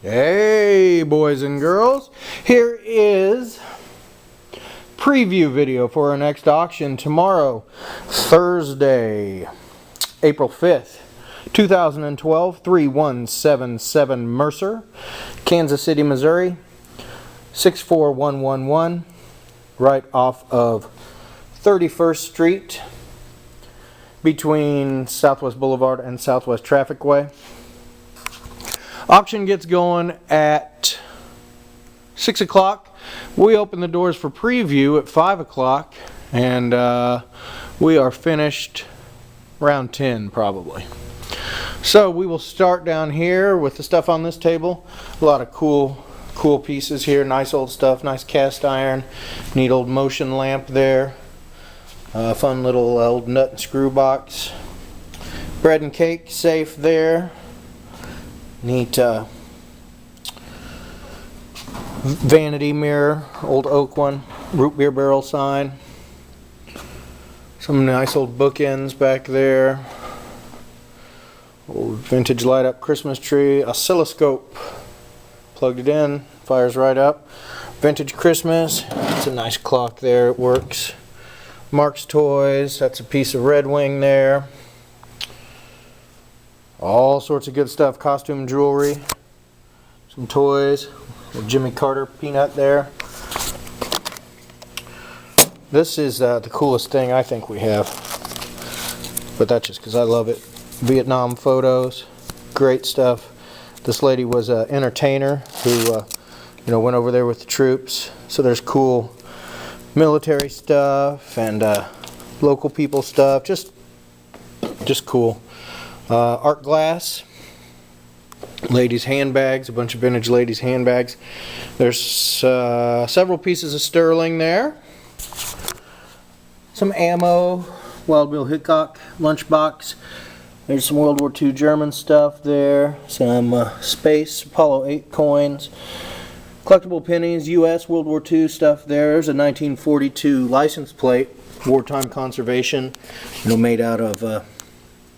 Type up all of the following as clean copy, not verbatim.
Hey boys and girls, here is preview video for our next auction tomorrow, Thursday, April 5th, 2012, 3177 Mercer, Kansas City, Missouri, 64111, right off of 31st Street between Southwest Boulevard and Southwest Trafficway. Auction gets going at 6 o'clock. We open the doors for preview at 5 o'clock, and we are finished around 10 probably. So we will start down here with the stuff on this table. A lot of cool pieces here. Nice old stuff, nice cast iron, neat old motion lamp there. Fun little old nut and screw box. Bread and cake safe there. Neat vanity mirror, old oak one, root beer barrel sign. Some nice old bookends back there. Old vintage light up Christmas tree, oscilloscope. Plugged it in, fires right up. Vintage Christmas, it's a nice clock there, it works. Mark's Toys, that's a piece of Red Wing there. All sorts of good stuff, costume jewelry, some toys, a Jimmy Carter peanut there. This is the coolest thing I think we have, but that's just because I love it. Vietnam photos, great stuff. This lady was an entertainer who went over there with the troops, so there's cool military stuff and local people stuff, just cool. Art glass, ladies handbags, a bunch of vintage ladies handbags. There's several pieces of sterling there. Some ammo, Wild Bill Hickok lunchbox. There's some World War II German stuff there. Some space Apollo 8 coins. Collectible pennies, U.S. World War II stuff there. There's a 1942 license plate, wartime conservation, made out of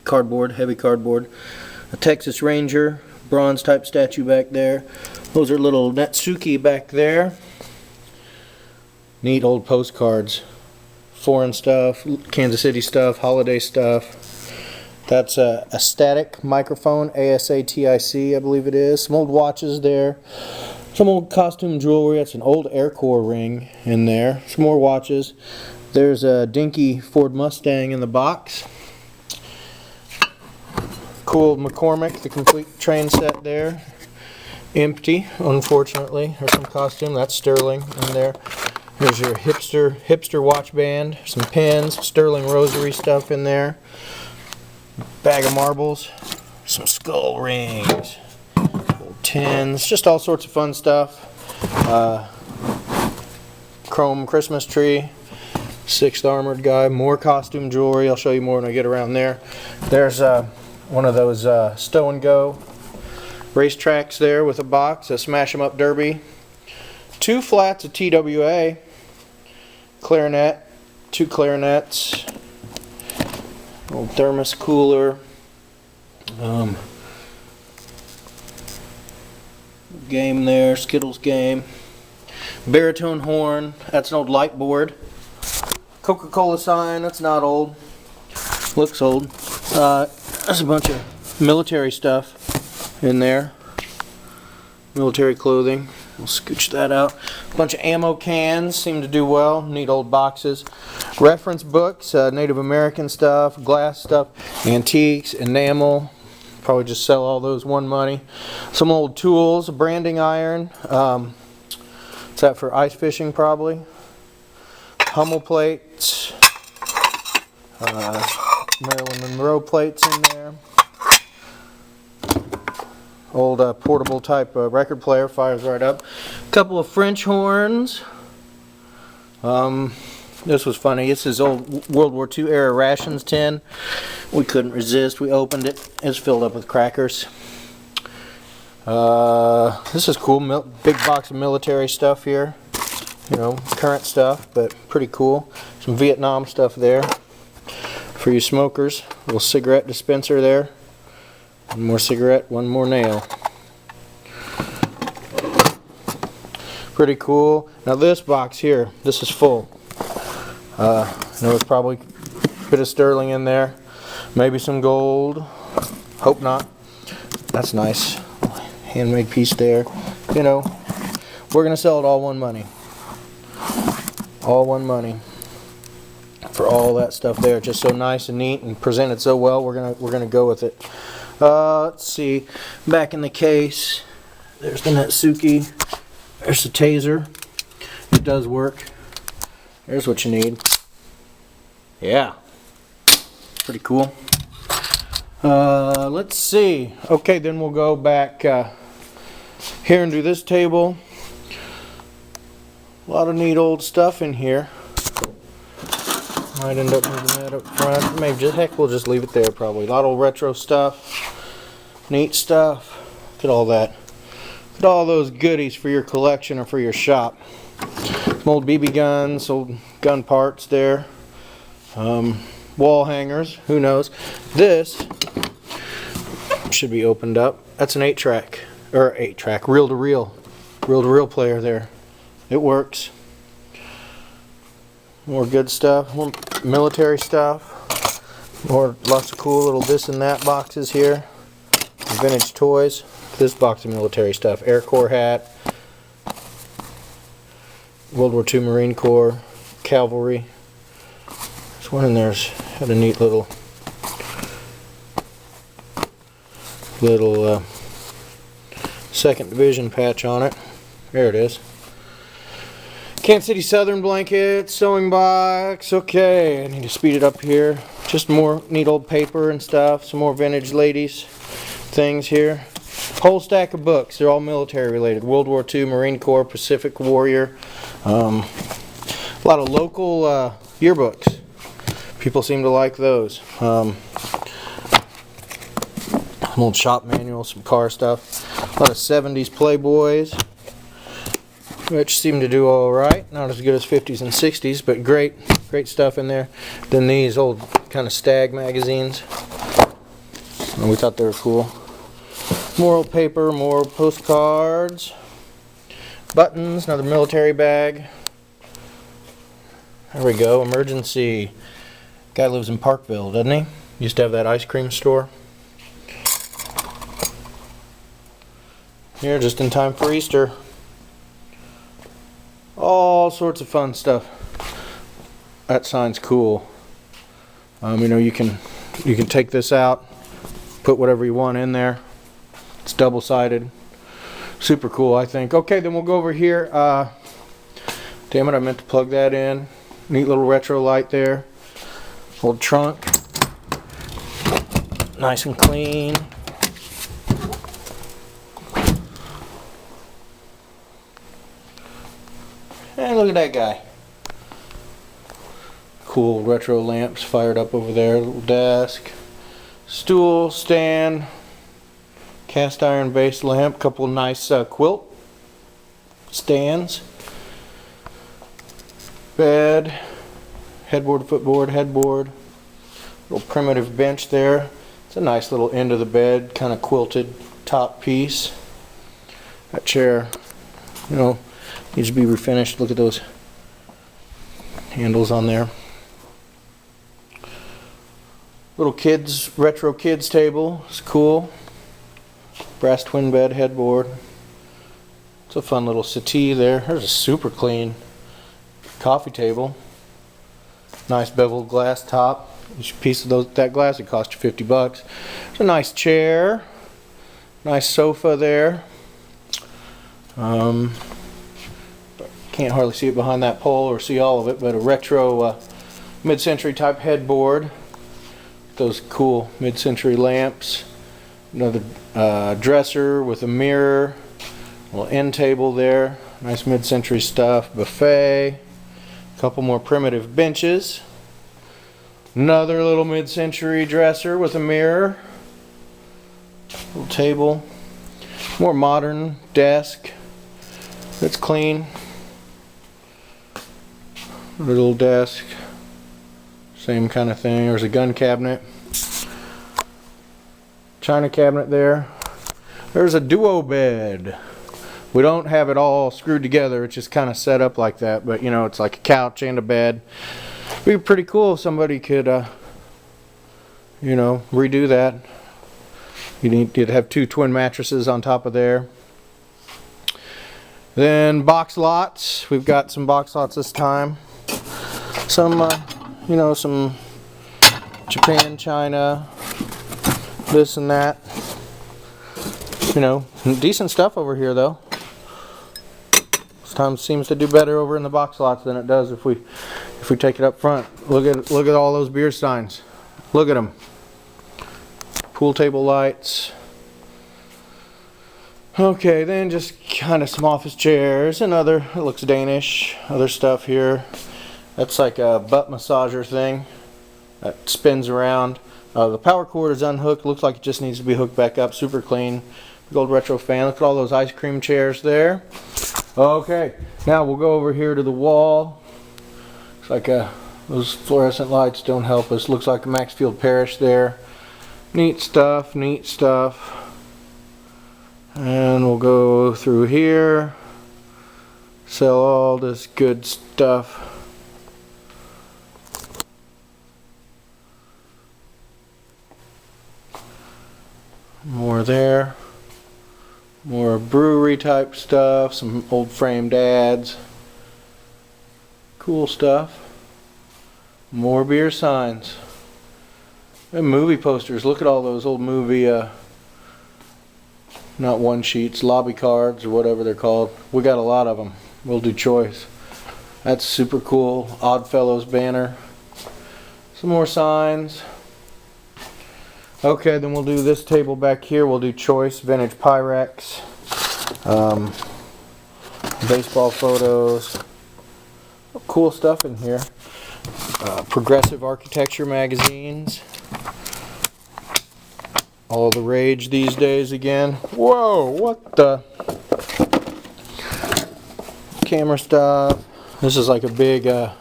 cardboard, heavy cardboard. A Texas Ranger, bronze type statue back there. Those are little Netsuki back there. Neat old postcards. Foreign stuff, Kansas City stuff, holiday stuff. That's a static microphone, ASATIC I believe it is. Some old watches there. Some old costume jewelry. That's an old Air Corps ring in there. Some more watches. There's a dinky Ford Mustang in the box. Cool McCormick, the complete train set there. Empty, unfortunately. There's some costume. That's sterling in there. Here's your hipster watch band. Some pins, sterling rosary stuff in there. Bag of marbles. Some skull rings. Old tins. Just all sorts of fun stuff. Chrome Christmas tree. 6th Armored Guy. More costume jewelry. I'll show you more when I get around there. There's one of those stow and go racetracks there with a box, a smash 'em up derby, 2 flats of TWA, clarinet, 2 clarinets, old thermos cooler, game there, Skittles game, baritone horn, that's an old light board, Coca-Cola sign, that's not old, looks old. There's a bunch of military stuff in there. Military clothing. We'll scooch that out. A bunch of ammo cans seem to do well. Neat old boxes. Reference books, Native American stuff, glass stuff, antiques, enamel. Probably just sell all those one money. Some old tools, a branding iron. What's that for? Ice fishing probably. Hummel plates. Marilyn Monroe plates in there. Old portable type record player, fires right up. A couple of French horns. This was funny. This is old World War II era rations tin. We couldn't resist. We opened it. It's filled up with crackers. This is cool. Big box of military stuff here. Current stuff, but pretty cool. Some Vietnam stuff there. For you smokers, a little cigarette dispenser there. One more cigarette, one more nail. Pretty cool. Now this box here, this is full. There was probably a bit of sterling in there. Maybe some gold. Hope not. That's nice. Handmade piece there. You know, we're gonna sell it all one money. All one money for all that stuff there. Just so nice and neat and presented so well. We're gonna go with it. Let's see. Back in the case, there's the Natsuki. There's the taser. It does work. There's what you need. Yeah. Pretty cool. Let's see. Okay, then we'll go back here and do this table. A lot of neat old stuff in here. Might end up moving that up front. Maybe just, heck, we'll just leave it there probably. A lot of retro stuff. Neat stuff. Look at all that. Look at all those goodies for your collection or for your shop. Some old BB guns, old gun parts there. Wall hangers, who knows. This should be opened up. That's an 8-track, or 8-track, reel-to-reel player there. It works. More good stuff, more military stuff. More lots of cool little this and that boxes here. Vintage toys. This box of military stuff. Air Corps hat. World War II Marine Corps. Cavalry. This one in there's had a neat little 2nd Division patch on it. There it is. Kansas City Southern blanket, sewing box. Okay, I need to speed it up here. Just more neat old paper and stuff. Some more vintage ladies things here. Whole stack of books. They're all military related. World War II, Marine Corps, Pacific Warrior. A lot of local yearbooks. People seem to like those. Some old shop manuals, some car stuff. A lot of 70s Playboys, which seem to do all right. Not as good as 50s and 60s, but great stuff in there. Then these old kind of stag magazines. And we thought they were cool. More old paper, more postcards. Buttons, another military bag. There we go, emergency. Guy lives in Parkville, doesn't he? Used to have that ice cream store. Here, just in time for Easter. All sorts of fun stuff. That sign's cool. You know, you can take this out, put whatever you want in there. It's double-sided. Super cool, I think. Okay, then we'll go over here. Damn it, I meant to plug that in. Neat little retro light there. Old trunk. Nice and clean. And look at that guy. Cool retro lamps fired up over there. Little desk. Stool, stand. Cast iron base lamp. Couple of nice quilt stands. Bed. Headboard, footboard, headboard. Little primitive bench there. It's a nice little end of the bed, kind of quilted top piece. That chair, you know, needs to be refinished. Look at those handles on there. Little kids, retro kids table. It's cool. Brass twin bed headboard. It's a fun little settee there. There's a super clean coffee table. Nice beveled glass top. Each piece of that glass, it cost you $50. It's a nice chair. Nice sofa there. Can't hardly see it behind that pole or see all of it, but a retro mid-century type headboard. Those cool mid-century lamps. Another dresser with a mirror. A little end table there. Nice mid-century stuff. Buffet. A couple more primitive benches. Another little mid-century dresser with a mirror. Little table. More modern desk. It's clean. Little desk. Same kind of thing. There's a gun cabinet. China cabinet there. There's a duo bed. We don't have it all screwed together. It's just kind of set up like that. But you know, it's like a couch and a bed. It'd be pretty cool if somebody could, you know, redo that. You'd have 2 twin mattresses on top of there. Then box lots. We've got some box lots this time. Some, you know, some Japan, China, this and that. You know, decent stuff over here though. Sometimes seems to do better over in the box lots than it does if we take it up front. Look at all those beer signs. Look at them. Pool table lights. Okay, then just kind of some office chairs and other, it looks Danish, other stuff here. That's like a butt massager thing that spins around. The power cord is unhooked. Looks like it just needs to be hooked back up. Super clean. Big old retro fan. Look at all those ice cream chairs there. Okay, now we'll go over here to the wall. It's like those fluorescent lights don't help us. Looks like a Maxfield Parish there. Neat stuff, neat stuff. And we'll go through here. Sell all this good stuff. More there. More brewery type stuff. Some old framed ads. Cool stuff. More beer signs. And movie posters. Look at all those old movie, not one sheets, lobby cards or whatever they're called. We got a lot of them. We'll do choice. That's super cool. Oddfellows banner. Some more signs. Okay, then we'll do this table back here. We'll do choice, vintage Pyrex, baseball photos. Cool stuff in here. Progressive architecture magazines. All the rage these days again. Whoa, what the? Camera stuff. This is like a big I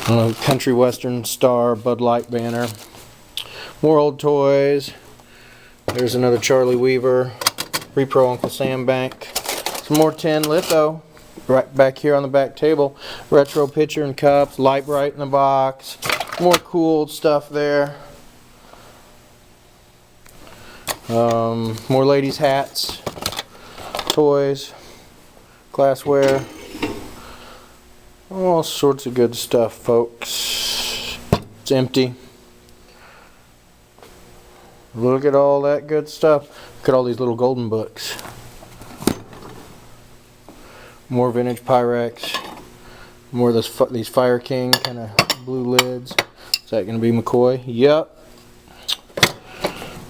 don't know, country western star Bud Light banner. More old toys. There's another Charlie Weaver. Repro Uncle Sam Bank. Some more tin litho. Right back here on the back table. Retro pitcher and cups. Light Bright in the box. More cool stuff there. More ladies' hats. Toys. Glassware. All sorts of good stuff, folks. It's empty. Look at all that good stuff. Look at all these little golden books. More vintage Pyrex. More of these Fire King kind of blue lids. Is that going to be McCoy? Yep.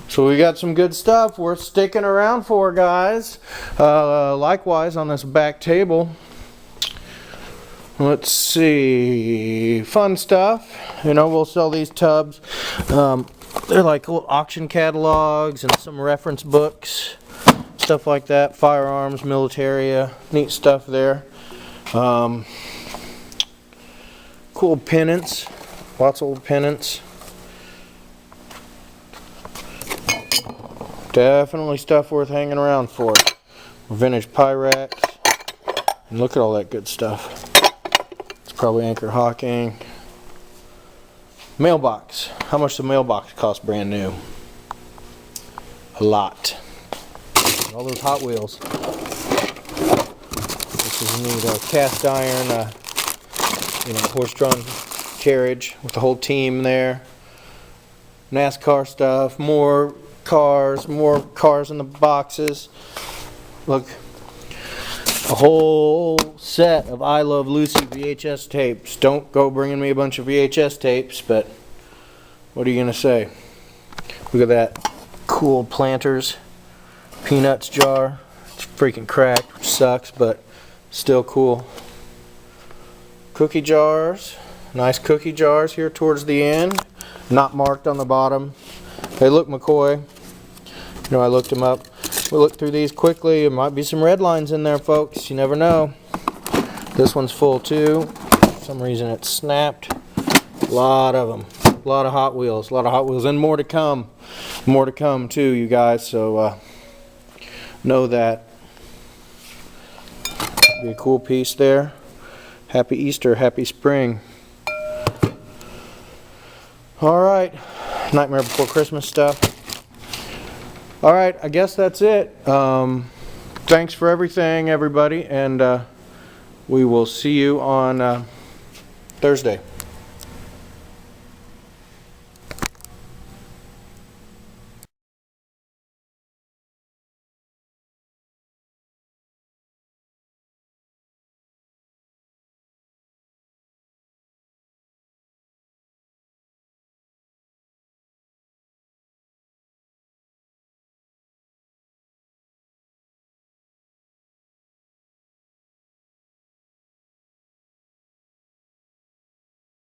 So we got some good stuff worth sticking around for, guys. Likewise on this back table. Let's see. Fun stuff. You know, we'll sell these tubs. They're like little auction catalogs and some reference books, stuff like that. Firearms, militaria, neat stuff there. Cool pennants, lots of old pennants. Definitely stuff worth hanging around for. Vintage Pyrex, and look at all that good stuff. It's probably Anchor Hawking. Mailbox. How much does the mailbox cost brand new? A lot. All those Hot Wheels. This is a neat cast iron, you know, horse-drawn carriage with the whole team there. NASCAR stuff. More cars in the boxes. Look, a whole set of I Love Lucy VHS tapes. Don't go bringing me a bunch of VHS tapes, but what are you gonna say? Look at that cool Planters Peanuts jar. It's freaking cracked, which sucks, but still cool. Cookie jars. Nice cookie jars here towards the end. Not marked on the bottom. They look McCoy. You know, I looked them up. We'll look through these quickly. There might be some red lines in there, folks. You never know. This one's full too. For some reason it snapped. A lot of them. A lot of Hot Wheels. A lot of Hot Wheels. And more to come. More to come too, you guys. So know that. Be a cool piece there. Happy Easter, happy spring. Alright, Nightmare Before Christmas stuff. Alright, I guess that's it. Thanks for everything, everybody, and we will see you on Thursday.